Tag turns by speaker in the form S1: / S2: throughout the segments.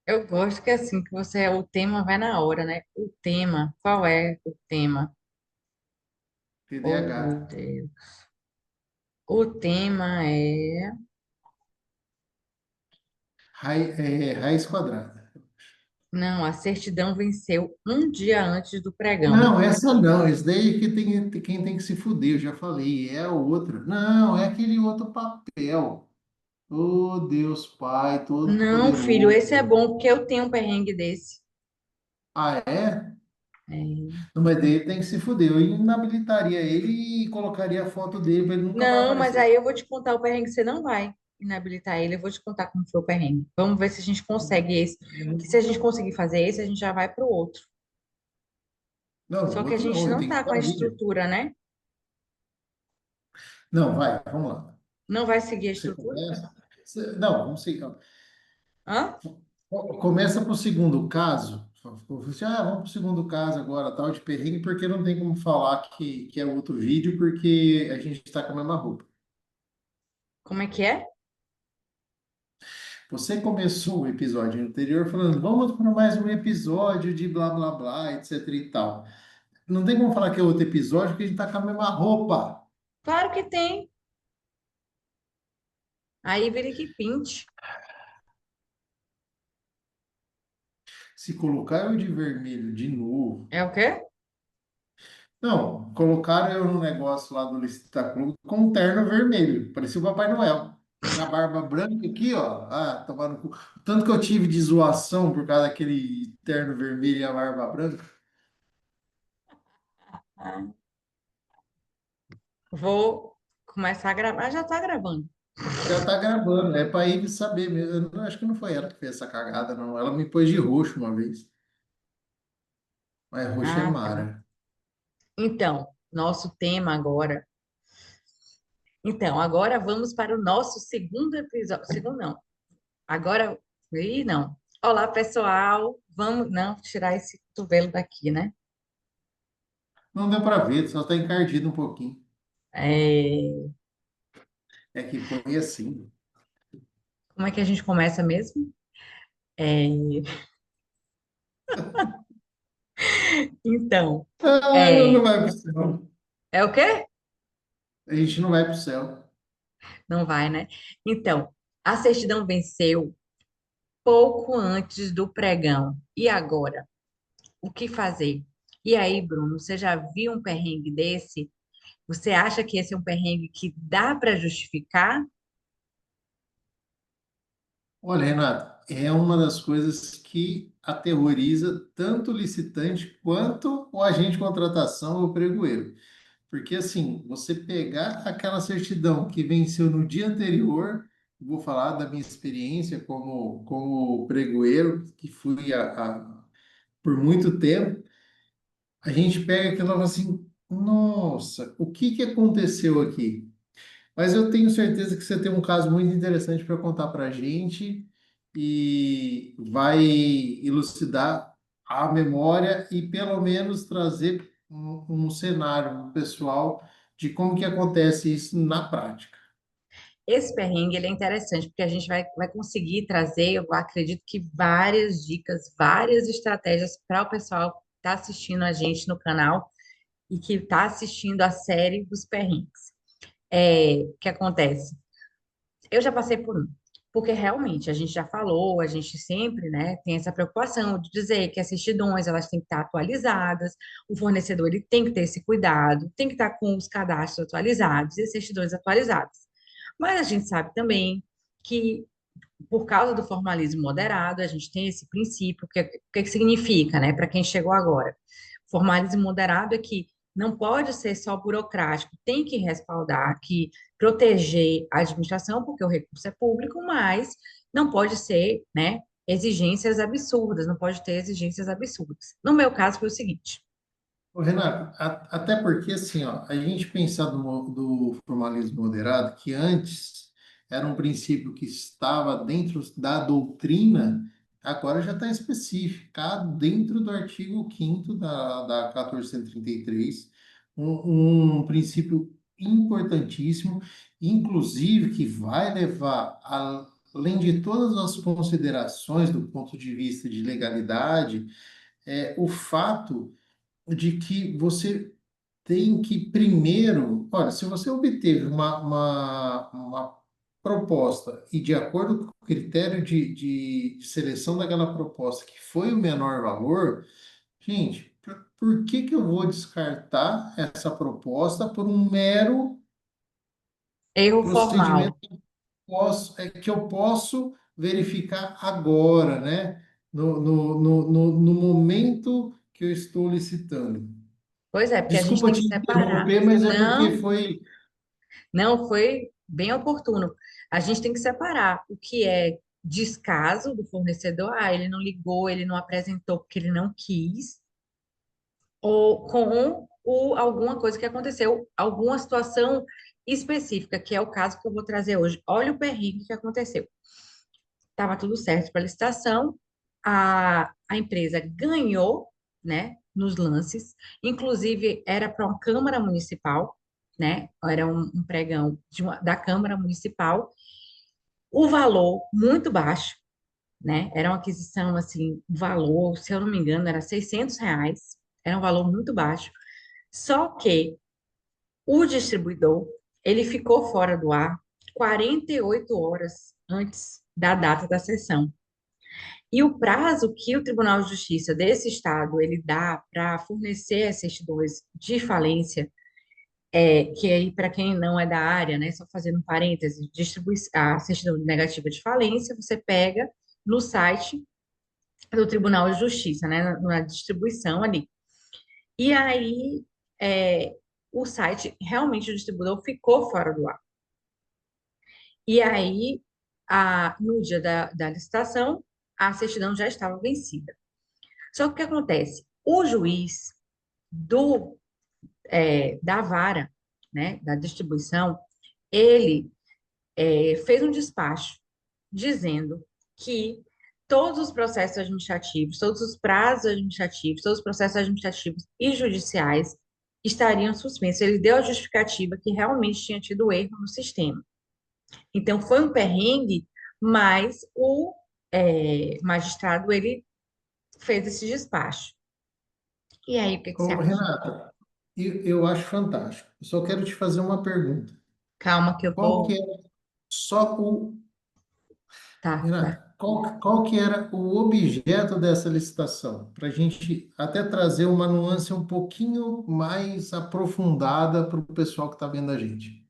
S1: Eu gosto que assim, que você, o tema vai na hora, né? O tema, qual é o tema? Oh,
S2: TDAH.
S1: meu Deus. O tema é...
S2: Raiz quadrada.
S1: Não, a certidão venceu um dia antes do pregão.
S2: Não, essa não. Esse daí que quem tem que se fuder, eu já falei. É a outra. Não, é aquele outro papel. Oh, Deus Pai
S1: Não, filho,
S2: Todo-Poderoso.
S1: esse é bom, porque eu tenho um perrengue desse.
S2: Ah, é?
S1: É.
S2: Não, mas daí tem que se fuder. Eu inabilitaria ele e colocaria a foto dele para ele nunca mais
S1: Não, mas
S2: aparecer.
S1: aí eu vou te contar o perrengue, você não vai inabilitar ele, eu vou te contar como foi o perrengue. Vamos ver se a gente consegue esse. Que se a gente conseguir fazer esse, a gente já vai pro outro.
S2: Não,
S1: Só
S2: o
S1: que a
S2: outro
S1: gente
S2: não, ele
S1: não
S2: tem que
S1: tá com a
S2: sair.
S1: estrutura, né?
S2: Não, vai, vamos lá.
S1: Não vai seguir a
S2: Você
S1: estrutura?
S2: começa. Não, vamos seguir.
S1: Hã?
S2: Começa para o segundo caso. Vamos para o segundo caso agora, tal de perrengue, porque não tem como falar que é outro vídeo, porque a gente está com a mesma roupa.
S1: Como é que é?
S2: Você começou o episódio anterior falando, vamos para mais um episódio de blá blá blá, etc e tal. Não tem como falar que é outro episódio, porque a gente está com a mesma roupa.
S1: Claro que tem. Aí vira que pinte.
S2: Se colocar eu de vermelho de novo.
S1: É o quê?
S2: Não, colocaram eu no negócio lá do Licita Clube com um terno vermelho, parecia o Papai Noel. Na barba branca aqui, ó. Ah, tomando cu. Tanto que eu tive de zoação por causa daquele terno vermelho e a barba branca.
S1: Ah, vou começar a gravar. Já tá gravando.
S2: Já tá gravando, é para ele saber mesmo. Acho que não foi ela que fez essa cagada, não. Ela me pôs de roxo uma vez. Mas roxo é
S1: Ah, tá.
S2: Mara.
S1: Então, nosso tema agora. Então, agora vamos para o nosso segundo episódio. Segundo não. Agora. Ih, não. Olá, pessoal. Vamos. Não, tirar esse cotovelo daqui, né?
S2: Não deu para ver, só tá encardido um pouquinho.
S1: É,
S2: É que põe assim.
S1: como é que a gente começa mesmo? É, então,
S2: Ah, não, não
S1: é,
S2: vai pro céu.
S1: é o quê?
S2: A gente não vai pro céu.
S1: Não vai, né? Então, a certidão venceu pouco antes do pregão. E agora? O que fazer? E aí, Bruno, você já viu um perrengue desse? Você acha que esse é um perrengue que dá para justificar?
S2: Olha, Renato, é uma das coisas que aterroriza tanto o licitante quanto o agente de contratação ou pregoeiro. Porque, assim, você pegar aquela certidão que venceu no dia anterior, vou falar da minha experiência como pregoeiro, que fui por muito tempo, a gente pega aquilo e fala assim: nossa, o que que aconteceu aqui? Mas eu tenho certeza que você tem um caso muito interessante para contar para a gente e vai elucidar a memória e pelo menos trazer um cenário pessoal de como que acontece isso na prática.
S1: Esse perrengue, ele é interessante, porque a gente vai conseguir trazer, eu acredito que várias dicas, várias estratégias para o pessoal que está assistindo a gente no canal e que está assistindo a série dos perrengues. O que acontece? Eu já passei por um, porque realmente a gente já falou, a gente sempre, né, tem essa preocupação de dizer que as certidões elas têm que estar atualizadas, o fornecedor ele tem que ter esse cuidado, tem que estar com os cadastros atualizados e as certidões atualizadas. Mas a gente sabe também que por causa do formalismo moderado, a gente tem esse princípio, o que significa, né, para quem chegou agora? Formalismo moderado é que não pode ser só burocrático, tem que respaldar, que proteger a administração, porque o recurso é público, mas não pode ser, né, exigências absurdas, não pode ter exigências absurdas. No meu caso foi o seguinte,
S2: Ô, Renato, até porque assim, ó, a gente pensar do formalismo moderado, que antes era um princípio que estava dentro da doutrina, agora já está especificado dentro do artigo 5º da 1433, um princípio importantíssimo, inclusive que vai levar além de todas as considerações do ponto de vista de legalidade, é o fato de que você tem que primeiro, olha, se você obteve uma proposta e de acordo com o critério de seleção daquela proposta, que foi o menor valor, gente, por que que eu vou descartar essa proposta por um mero
S1: Erro
S2: procedimento
S1: formal.
S2: que eu posso verificar agora, né? No momento que eu estou licitando.
S1: Pois é, porque a gente
S2: Desculpa
S1: tem que
S2: te
S1: separar.
S2: interromper, mas é porque
S1: Não,
S2: foi.
S1: não foi bem oportuno. A gente tem que separar o que é descaso do fornecedor, ah, ele não ligou, ele não apresentou porque ele não quis, ou com alguma coisa que aconteceu, alguma situação específica, que é o caso que eu vou trazer hoje. Olha o perrengue que aconteceu. Estava tudo certo para a licitação, a empresa ganhou, né, nos lances, inclusive era para uma Câmara Municipal, né, era um pregão da Câmara Municipal, o valor muito baixo, né, era uma aquisição, assim, valor, se eu não me engano, era R$ 600, era um valor muito baixo, só que o distribuidor, ele ficou fora do ar 48 horas antes da data da sessão. E o prazo que o Tribunal de Justiça desse estado ele dá para fornecer as certidões de falência, que aí para quem não é da área, né, só fazendo um parêntese, a certidão negativa de falência, você pega no site do Tribunal de Justiça, né, na distribuição ali. E aí o site realmente o distribuidor ficou fora do ar. E aí no dia da licitação a certidão já estava vencida. Só que o que acontece? O juiz da vara, né, da distribuição, ele fez um despacho dizendo que todos os processos administrativos, todos os prazos administrativos, todos os processos administrativos e judiciais estariam suspensos. Ele deu a justificativa que realmente tinha tido erro no sistema. Então, foi um perrengue, mas o magistrado, ele fez esse despacho. E aí, o que que você
S2: Ô,
S1: acha?
S2: Renata, eu acho fantástico. Eu só quero te fazer uma pergunta.
S1: Calma que eu
S2: Qual que
S1: vou.
S2: é só o
S1: Tá, vai.
S2: Renata, qual que era o objeto dessa licitação? Para a gente até trazer uma nuance um pouquinho mais aprofundada para o pessoal que está vendo a gente.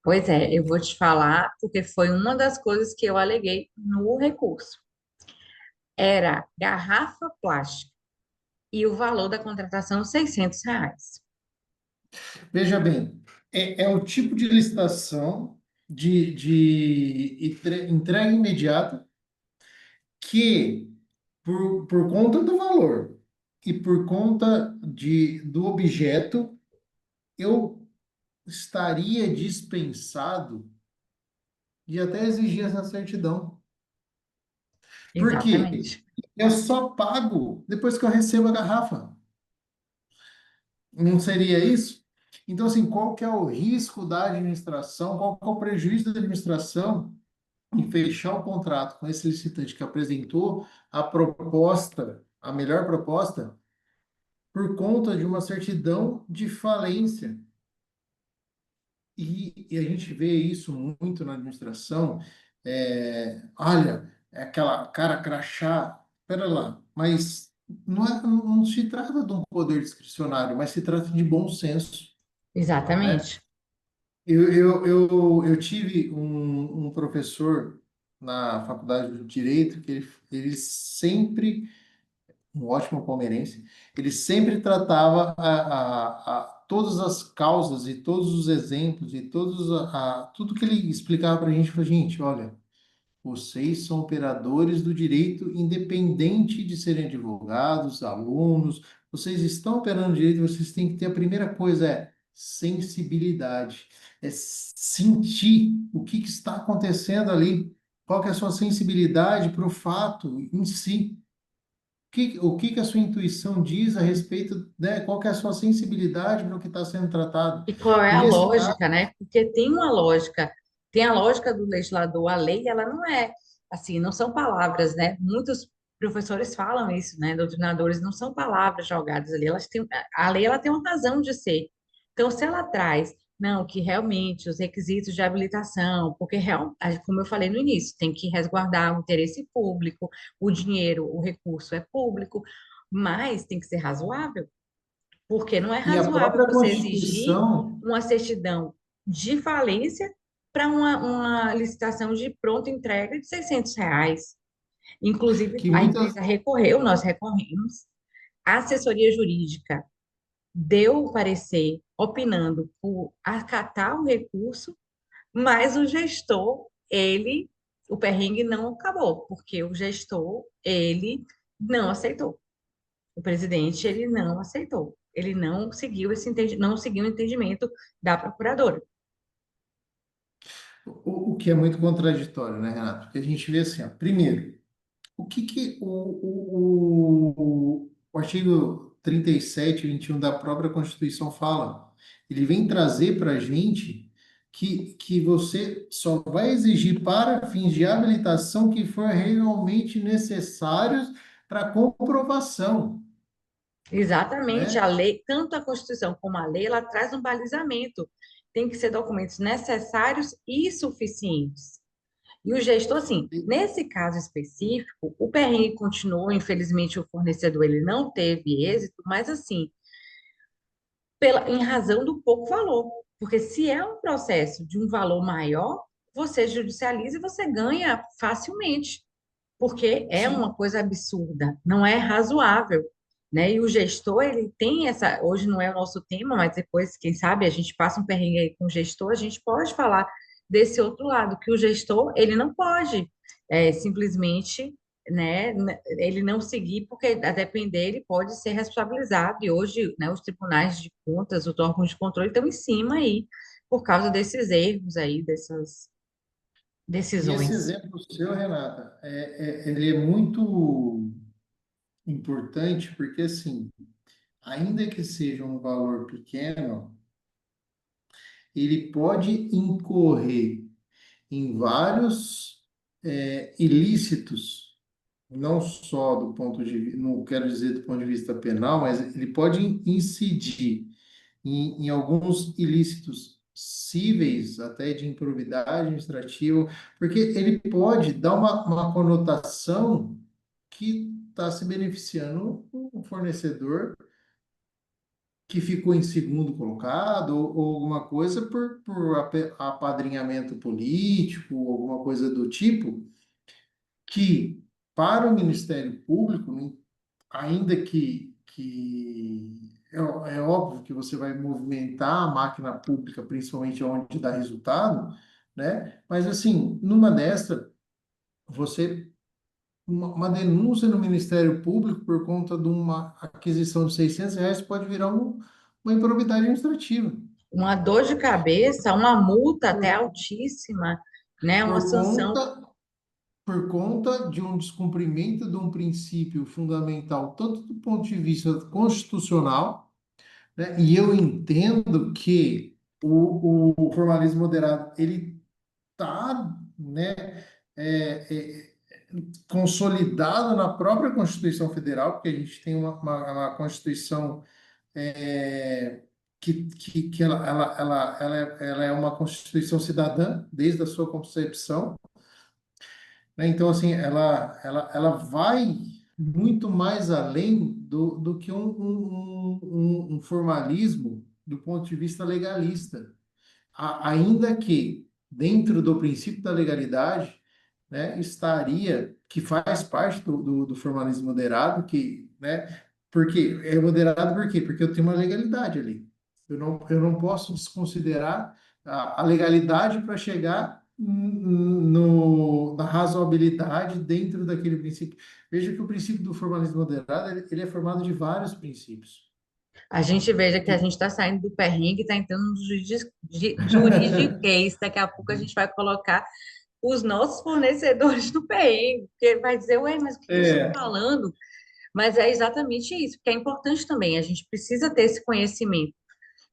S1: Pois é, eu vou te falar, porque foi uma das coisas que eu aleguei no recurso. Era garrafa plástica e o valor da contratação R$ 600.
S2: Veja bem, é o tipo de licitação de entrega imediata que, por conta do valor e por conta do objeto, eu estaria dispensado de até exigir essa certidão. Por quê?
S1: Exatamente.
S2: Eu só pago depois que eu recebo a garrafa. Não seria isso? Então, assim, qual que é o risco da administração? Qual que é o prejuízo da administração em fechar o contrato com esse licitante que apresentou a proposta, a melhor proposta, por conta de uma certidão de falência? E a gente vê isso muito na administração. Olha, é aquela cara crachá. Espera lá, mas não se trata de um poder discricionário, mas se trata de bom senso, né?
S1: Exatamente.
S2: Eu tive um professor na faculdade de Direito que ele sempre, um ótimo palmeirense, ele sempre tratava todas as causas e todos os exemplos e tudo que ele explicava para a gente, falou, gente, olha, vocês são operadores do direito, independente de serem advogados, alunos, vocês estão operando direito, vocês têm que ter a primeira coisa sensibilidade, é sentir o que está acontecendo ali, qual que é a sua sensibilidade para o fato em si. O que que a sua intuição diz a respeito, né? Qual que é a sua sensibilidade para o que está sendo tratado?
S1: E qual é
S2: E
S1: a
S2: nesse caso,
S1: lógica, né? Porque tem uma lógica. tem a lógica do legislador, a lei, ela não é assim, não são palavras, né? Muitos professores falam isso, né? Doutrinadores, não são palavras jogadas ali, elas têm, a lei ela tem uma razão de ser. Então, se ela traz, não, que realmente os requisitos de habilitação, porque como eu falei no início, tem que resguardar o interesse público, o dinheiro, o recurso é público, mas tem que ser razoável. Porque não é
S2: E a
S1: razoável
S2: própria
S1: você exigir
S2: Constituição,
S1: uma certidão de falência para uma licitação de pronta entrega de R$ 600. Inclusive,
S2: que
S1: a
S2: muitas.
S1: empresa recorreu, nós recorremos, a assessoria jurídica deu o parecer opinando por acatar o recurso, mas o gestor, o perrengue não acabou, porque o gestor, ele não aceitou. O presidente, ele não aceitou. Ele não seguiu não seguiu o entendimento da procuradora.
S2: O que é muito contraditório, né, Renato? Porque a gente vê assim, ó, primeiro, o que que o artigo 37 e 21 da própria Constituição fala? Ele vem trazer para a gente que você só vai exigir para fins de habilitação que for realmente necessários para comprovação,
S1: Exatamente, a
S2: né?
S1: lei, tanto a Constituição como a lei, ela traz um balizamento. Tem que ser documentos necessários e suficientes. E o gestor, assim, nesse caso específico, o perrengue continuou, infelizmente o fornecedor ele não teve êxito, mas assim, em razão do pouco valor. Porque se é um processo de um valor maior, você judicializa e você ganha facilmente, porque é uma
S2: Sim,
S1: coisa absurda, não é razoável, né? E o gestor, ele tem hoje não é o nosso tema, mas depois, quem sabe, a gente passa um perrengue aí com o gestor, a gente pode falar desse outro lado, que o gestor, ele não pode simplesmente, né, ele não seguir, porque a depender, ele pode ser responsabilizado, e hoje, né, os tribunais de contas, os órgãos de controle estão em cima aí, por causa desses erros aí, dessas
S2: e esse
S1: decisões.
S2: exemplo seu, Renata, ele é muito importante porque, assim, ainda que seja um valor pequeno, ele pode incorrer em vários ilícitos, não só do ponto de, não quero dizer do ponto de vista penal, mas ele pode incidir em alguns ilícitos cíveis, até de improbidade administrativa, porque ele pode dar uma conotação que está se beneficiando o fornecedor que ficou em segundo colocado, ou alguma coisa por apadrinhamento político, alguma coisa do tipo, que para o Ministério Público, ainda que é óbvio que você vai movimentar a máquina pública, principalmente onde dá resultado, né? Mas assim, numa dessa, você uma denúncia no Ministério Público por conta de uma aquisição de R$ 600 pode virar uma improbidade administrativa.
S1: Uma dor de cabeça, uma multa até
S2: Por,
S1: altíssima, né? Uma
S2: por
S1: sanção.
S2: conta, por conta de um descumprimento de um princípio fundamental, tanto do ponto de vista constitucional, né? E eu entendo que o formalismo moderado, ele está, né, é, é, consolidado na própria Constituição Federal, porque a gente tem uma Constituição que ela é uma Constituição cidadã, desde a sua concepção, né? Então, assim, ela vai muito mais além do que um formalismo do ponto de vista legalista. Ainda que dentro do princípio da legalidade, né, estaria, que faz parte do formalismo moderado, que, né, porque é moderado por quê? Porque eu tenho uma legalidade ali. Eu não posso desconsiderar a legalidade para chegar na razoabilidade dentro daquele princípio. Veja que o princípio do formalismo moderado, ele é formado de vários princípios.
S1: A gente veja que a gente está saindo do perrengue, está entrando no juridiquês. Daqui a pouco a gente vai colocar os nossos fornecedores no perrengue, porque vai dizer, ué, mas o que eles estão
S2: É,
S1: falando? Mas é exatamente isso, porque é importante também, a gente precisa ter esse conhecimento.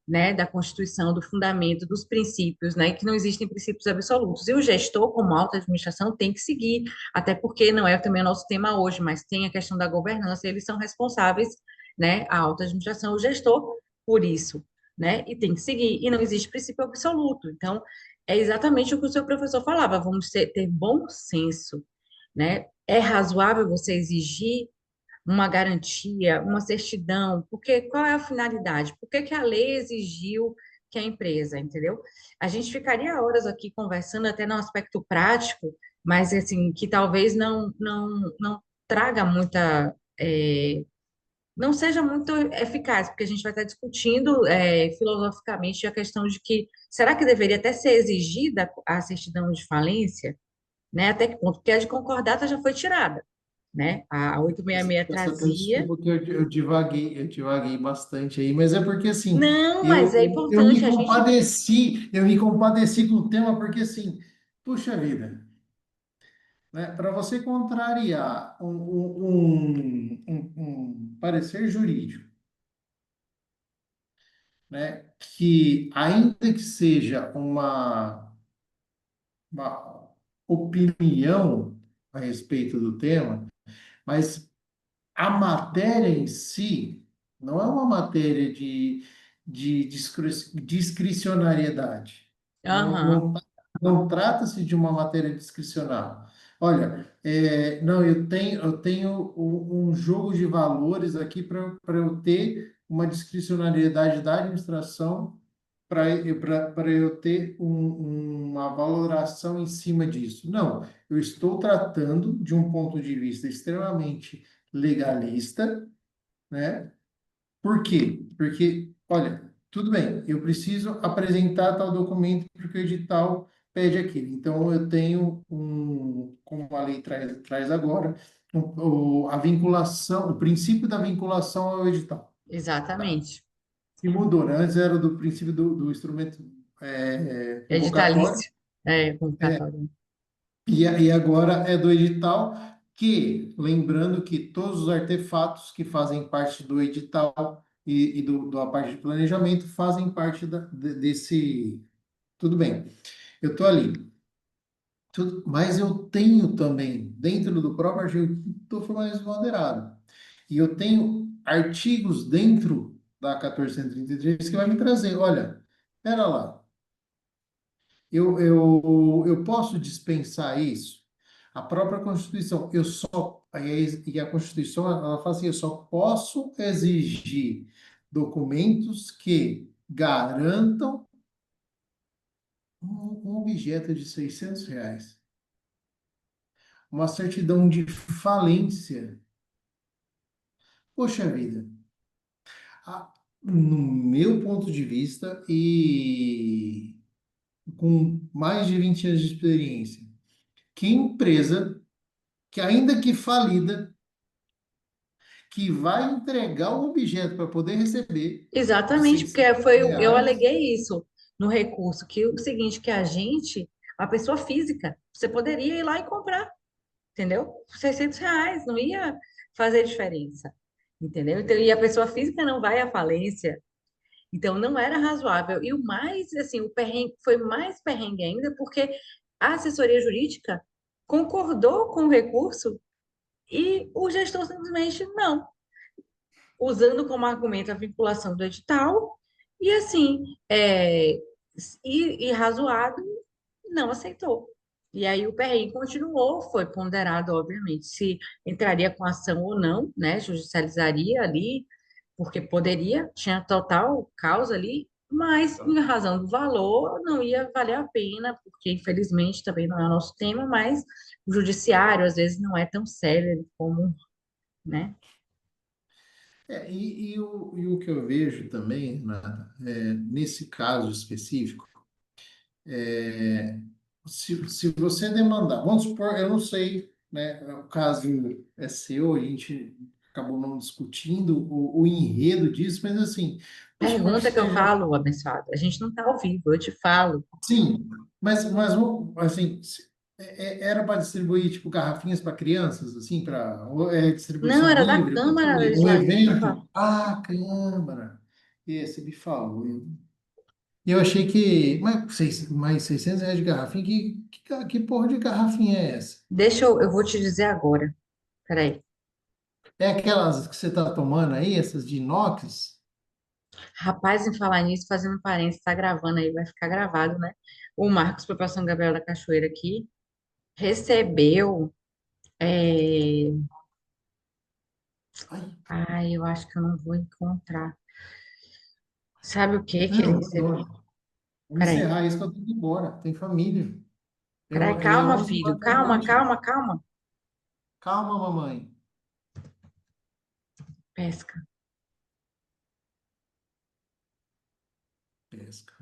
S1: né, da Constituição, do fundamento, dos princípios, né, que não existem princípios absolutos. E o gestor, como alta administração, tem que seguir, até porque não é também o nosso tema hoje, mas tem a questão da governança, eles são responsáveis, né, a alta administração, o gestor, por isso, né, e tem que seguir, e não existe princípio absoluto. Então, é exatamente o que o seu professor falava, vamos ter bom senso, né? É razoável você exigir uma garantia, uma certidão, porque qual é a finalidade? Por que que a lei exigiu que a empresa, entendeu? A gente ficaria horas aqui conversando até no aspecto prático, mas assim, que talvez não traga muita, não seja muito eficaz, porque a gente vai estar discutindo filosoficamente a questão de que será que deveria até ser exigida a certidão de falência, né? Até que ponto? Porque a de concordata já foi tirada, né? A 866
S2: Peço até
S1: trazia.
S2: desculpa que eu divaguei bastante aí, mas é porque assim,
S1: Não,
S2: eu,
S1: mas é
S2: eu me
S1: importante a gente.
S2: compadeci, eu me compadeci com o tema, porque assim, puxa vida, né? Para você contrariar um parecer jurídico, né? Que ainda que seja uma opinião a respeito do tema, mas a matéria em si não é uma matéria de discricionariedade. Não,
S1: Aham,
S2: não trata-se de uma matéria discricional. Olha, não, eu tenho um jogo de valores aqui para eu ter uma discricionariedade da administração, para eu ter uma valoração em cima disso. Não, eu estou tratando de um ponto de vista extremamente legalista, né? Por quê? Porque, olha, tudo bem, eu preciso apresentar tal documento porque o edital pede aquilo. Então, eu tenho como a lei traz agora, a vinculação, o princípio da vinculação ao edital. Tá?
S1: exatamente.
S2: E mudou, né? Antes era do princípio do instrumento convocatório,
S1: Editalício. É, convocatório.
S2: e agora é do edital, que, lembrando que todos os artefatos que fazem parte do edital e da parte de planejamento fazem parte desse. Tudo bem, eu estou ali. Mas eu tenho também, dentro do próprio artigo, estou mais moderado. E eu tenho artigos dentro da 1433 que vai me trazer, olha, espera lá. Eu posso dispensar isso? A própria Constituição, e a Constituição, ela fala assim, eu só posso exigir documentos que garantam um objeto de R$ 600, uma certidão de falência. Poxa vida, no meu ponto de vista e com mais de 20 anos de experiência, que empresa que ainda que falida, que vai entregar o objeto para poder receber de
S1: Exatamente, porque
S2: 600
S1: foi, eu
S2: reais.
S1: aleguei isso no recurso, que o seguinte, que a pessoa física, você poderia ir lá e comprar, entendeu? Por R$ 600, não ia fazer diferença, entendeu? Então, e a pessoa física não vai à falência, então não era razoável. E o mais, assim, o perrengue foi mais perrengue ainda, porque a assessoria jurídica concordou com o recurso e o gestor simplesmente não, usando como argumento a vinculação do edital, e assim, e razoado, não aceitou. E aí o PRI continuou, foi ponderado, obviamente, se entraria com ação ou não, né? Judicializaria ali, porque poderia, tinha total causa ali, mas em razão do valor não ia valer a pena, porque infelizmente também não é o nosso tema, mas o judiciário às vezes não é tão sério como, né?
S2: E o que eu vejo também, Renata, nesse caso específico, é, se você demandar, vamos supor, eu não sei, né, o caso é seu, a gente acabou não discutindo o enredo disso, mas assim, vamos supor que
S1: Pergunta que eu
S2: seja.
S1: falo, abençoado. A gente não está ao vivo, eu te falo.
S2: Sim, mas assim, era para distribuir tipo garrafinhas para crianças, assim, para
S1: Não,
S2: distribuição
S1: era da
S2: livre,
S1: Câmara
S2: um
S1: Legislativa.
S2: evento. Ah, Câmara. E você me falou. E eu achei que. Mais R$ 600 de garrafinha? Que porra de garrafinha é essa?
S1: Eu vou te dizer agora. Peraí.
S2: É aquelas que você está tomando aí, essas de inox?
S1: Rapaz, em falar nisso, fazendo parênteses, tá gravando aí, vai ficar gravado, né? O Marcos, para São Gabriel da Cachoeira aqui, recebeu. é,
S2: Ai,
S1: Ai, eu acho que eu não vou encontrar. Sabe o que que ele
S2: não,
S1: recebeu?
S2: não. Vamos
S1: Peraí,
S2: encerrar isso que eu tenho que ir embora. Tem família.
S1: peraí,
S2: É
S1: calma,
S2: 11
S1: filho,
S2: horas da
S1: calma,
S2: noite.
S1: calma, calma.
S2: Calma, mamãe.
S1: Pesca.
S2: Pesca.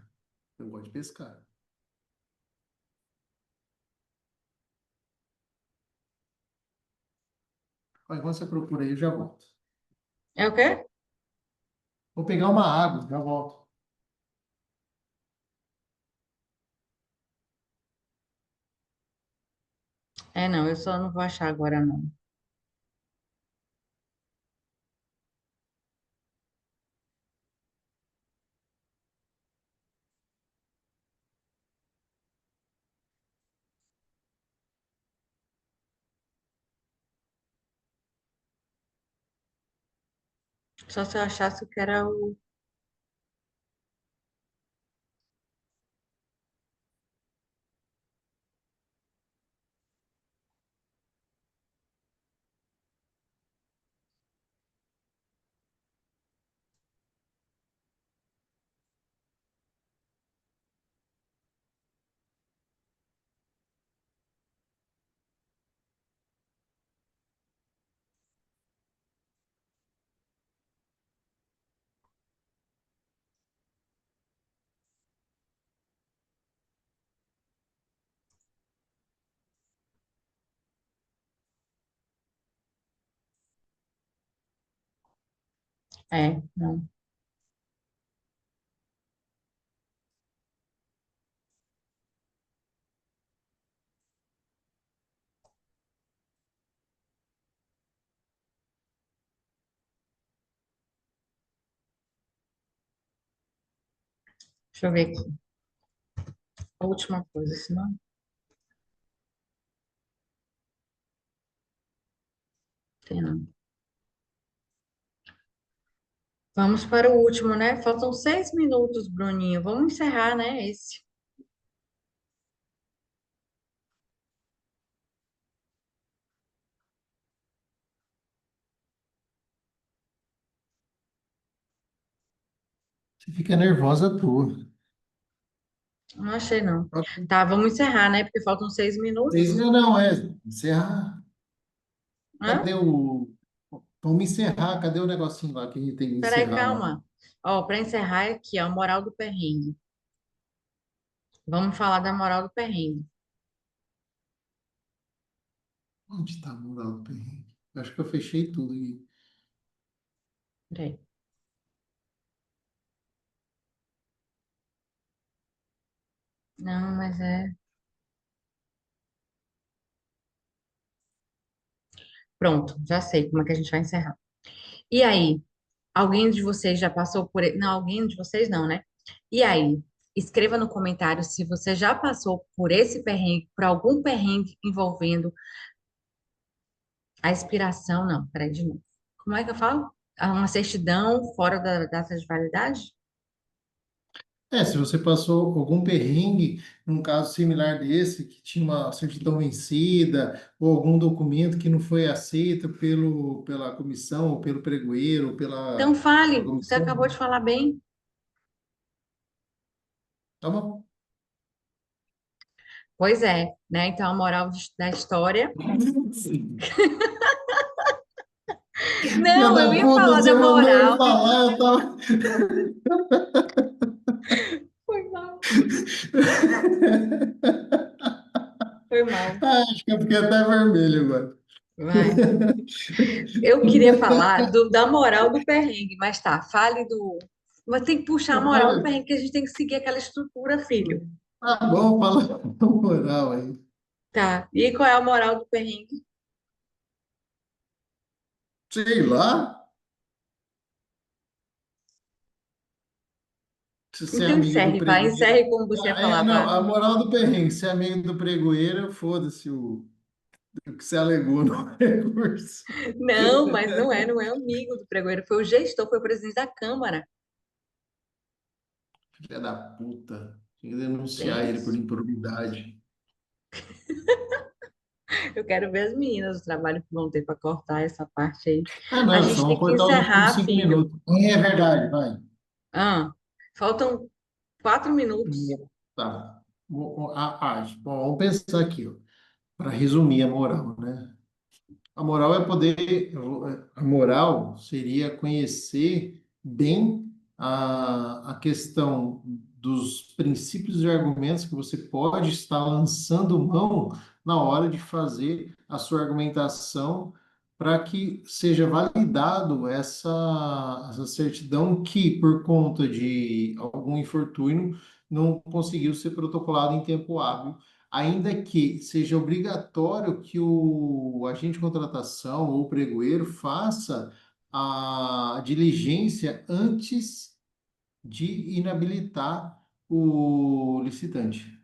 S2: Eu gosto de pescar. Olha, enquanto você procura aí, eu já volto.
S1: É o quê?
S2: Vou pegar uma água, já volto.
S1: É, não, eu só não vou achar agora, não. Só se eu achasse que era o. É, não. Deixa eu ver aqui. A última coisa, senão. Tem não. Vamos para o último, né? Faltam 6 minutos, Bruninho. Vamos encerrar, né? Esse.
S2: Você fica nervosa à toa.
S1: Não achei, não.
S2: Ok.
S1: Tá, vamos encerrar, né? Porque faltam 6 minutos.
S2: Não, encerrar.
S1: Hã?
S2: Cadê o. Vamos encerrar. Cadê o negocinho lá que a gente tem que
S1: Peraí,
S2: encerrar lá?
S1: calma. Ó, para encerrar é aqui, ó, a moral do perrengue. Vamos falar da moral do perrengue.
S2: Onde está a moral do perrengue? Eu acho que eu fechei tudo aqui.
S1: Peraí. Não, mas é. Pronto, já sei como é que a gente vai encerrar. E aí, alguém de vocês já passou por. Não, alguém de vocês não, né? E aí, escreva no comentário se você já passou por esse perrengue, por algum perrengue envolvendo a expiração. Não, peraí, de novo. Como é que eu falo? Uma certidão fora da data de validade?
S2: Se você passou algum perrengue, num caso similar desse, que tinha uma certidão vencida, ou algum documento que não foi aceito pela comissão, ou pelo pregoeiro, ou
S1: Então
S2: pela
S1: fale, você
S2: comissão,
S1: acabou de falar bem.
S2: tá bom.
S1: Pois é, né? Então a moral da história.
S2: Filha
S1: Não, eu
S2: da
S1: ia
S2: puta,
S1: falar
S2: você
S1: da
S2: mandou eu
S1: moral.
S2: falar, eu tava.
S1: Foi mal, foi mal.
S2: Acho que eu fiquei até vermelho agora.
S1: Vai. Eu queria falar da moral do perrengue, mas tá, fale do. Mas tem que puxar a moral do perrengue, que a gente tem que seguir aquela estrutura, filho.
S2: Tá bom, fala na moral aí.
S1: Tá. E qual é a moral do perrengue?
S2: Sei lá. Se você é
S1: Então
S2: amiga do
S1: encerre, vai,
S2: pregoeiro.
S1: encerre como você ia falar,
S2: Não,
S1: vai.
S2: a moral do perrengue, se é amigo do pregoeiro, foda-se o que você alegou no recurso.
S1: Não, mas não é amigo do pregoeiro, foi o gestor, foi o presidente da Câmara.
S2: Filha da puta. Tinha que denunciar
S1: Bem
S2: ele por
S1: isso.
S2: improbidade.
S1: Eu quero ver as meninas, o trabalho que vão ter para cortar essa parte aí.
S2: Ah,
S1: A
S2: não, só
S1: gente
S2: vão
S1: tem que
S2: cortar os últimos
S1: encerrar,
S2: 5 minutos.
S1: filho.
S2: É verdade, vai.
S1: Ah, faltam 4 minutos.
S2: Tá. Bom, vamos pensar aqui, ó, para resumir a moral, né? A moral é poder, a moral seria conhecer bem a questão dos princípios e argumentos que você pode estar lançando mão na hora de fazer a sua argumentação para que seja validado essa certidão que, por conta de algum infortúnio, não conseguiu ser protocolado em tempo hábil, ainda que seja obrigatório que o agente de contratação ou o pregoeiro faça a diligência antes de inabilitar o licitante.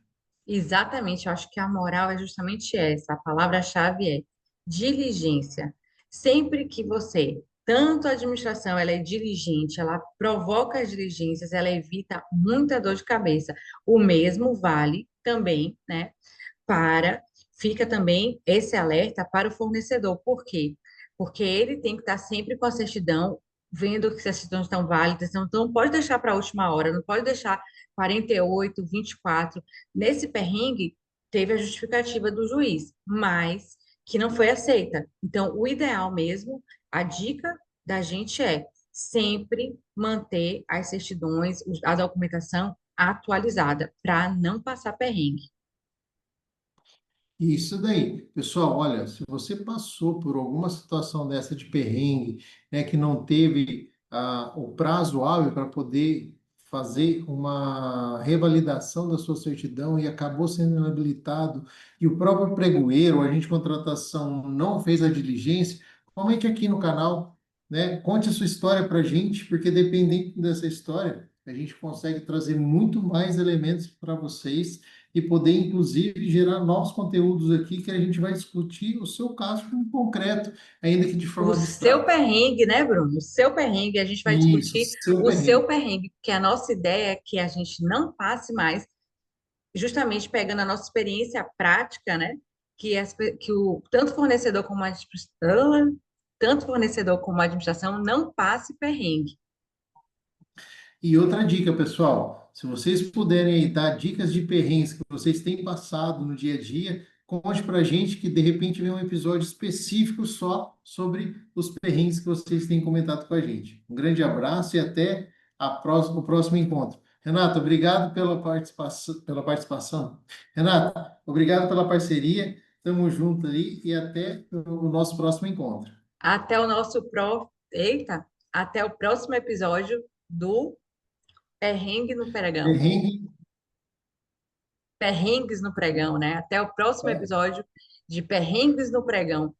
S1: Exatamente, eu acho que a moral é justamente essa. A palavra-chave é diligência. Sempre que você, tanto a administração, ela é diligente, ela provoca as diligências, ela evita muita dor de cabeça. O mesmo vale também, né, para, fica também esse alerta para o fornecedor. Por quê? Porque ele tem que estar sempre com a certidão, vendo que as certidões estão válidas, então não pode deixar para a última hora, não pode deixar 48, 24. Nesse perrengue, teve a justificativa do juiz, mas que não foi aceita. Então, o ideal mesmo, a dica da gente é sempre manter as certidões, a documentação atualizada, para não passar perrengue.
S2: Isso daí, pessoal, olha, se você passou por alguma situação dessa de perrengue, né, que não teve o prazo hábil para poder fazer uma revalidação da sua certidão e acabou sendo inabilitado, e o próprio pregoeiro, o agente de contratação não fez a diligência, comente aqui no canal, né, conte a sua história para a gente, porque dependendo dessa história, a gente consegue trazer muito mais elementos para vocês e poder, inclusive, gerar novos conteúdos aqui que a gente vai discutir o seu caso em concreto, ainda que de
S1: O
S2: forma
S1: seu
S2: abstrata.
S1: perrengue, né, Bruno? O seu perrengue, a gente vai
S2: Isso,
S1: discutir
S2: seu
S1: o seu
S2: perrengue.
S1: perrengue, porque a nossa ideia é que a gente não passe mais, justamente pegando a nossa experiência prática, né? Que o tanto fornecedor como a administração, tanto fornecedor como a administração não passe perrengue.
S2: E outra dica, pessoal, se vocês puderem aí dar dicas de perrengues que vocês têm passado no dia a dia, conte para a gente que de repente vem um episódio específico só sobre os perrengues que vocês têm comentado com a gente. Um grande abraço e até o próximo encontro. Renata, obrigado pela participação. Renata, obrigado pela parceria. Tamo junto aí e até o nosso próximo encontro.
S1: Até o nosso Eita, até o próximo episódio do Perrengue no Pregão.
S2: Perrengue,
S1: Perrengues no Pregão, né? Até o próximo
S2: é,
S1: episódio de Perrengues no Pregão.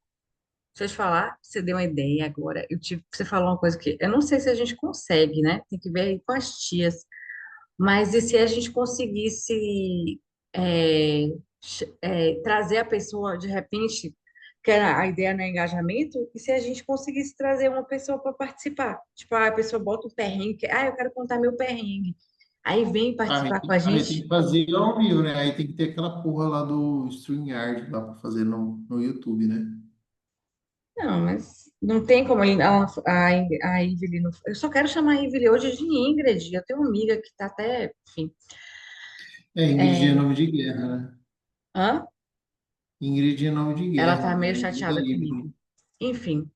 S1: Deixa eu te falar, você deu uma ideia agora. Você falou uma coisa que eu não sei se a gente consegue, né? Tem que ver aí com as tias. Mas e se a gente conseguisse é, trazer a pessoa de repente, que a ideia não é engajamento, e se a gente conseguisse trazer uma pessoa para participar? Tipo, a pessoa bota um perrengue, eu quero contar meu perrengue. Aí vem
S2: Aí,
S1: participar com a
S2: aí tem
S1: gente.
S2: que fazer ao vivo, né? Aí tem que ter aquela porra lá do StreamYard lá para fazer no YouTube, né?
S1: Não, mas não tem como a Iveli. Eu só quero chamar a Iveli hoje de Ingrid. Eu tenho uma amiga que está até, enfim.
S2: É, Ingrid é
S1: É,
S2: nome de guerra, né?
S1: hã?
S2: Ingrid é nome de
S1: Ela
S2: guerra,
S1: tá meio
S2: Ingrid da
S1: chateada
S2: Livre.
S1: comigo. Enfim.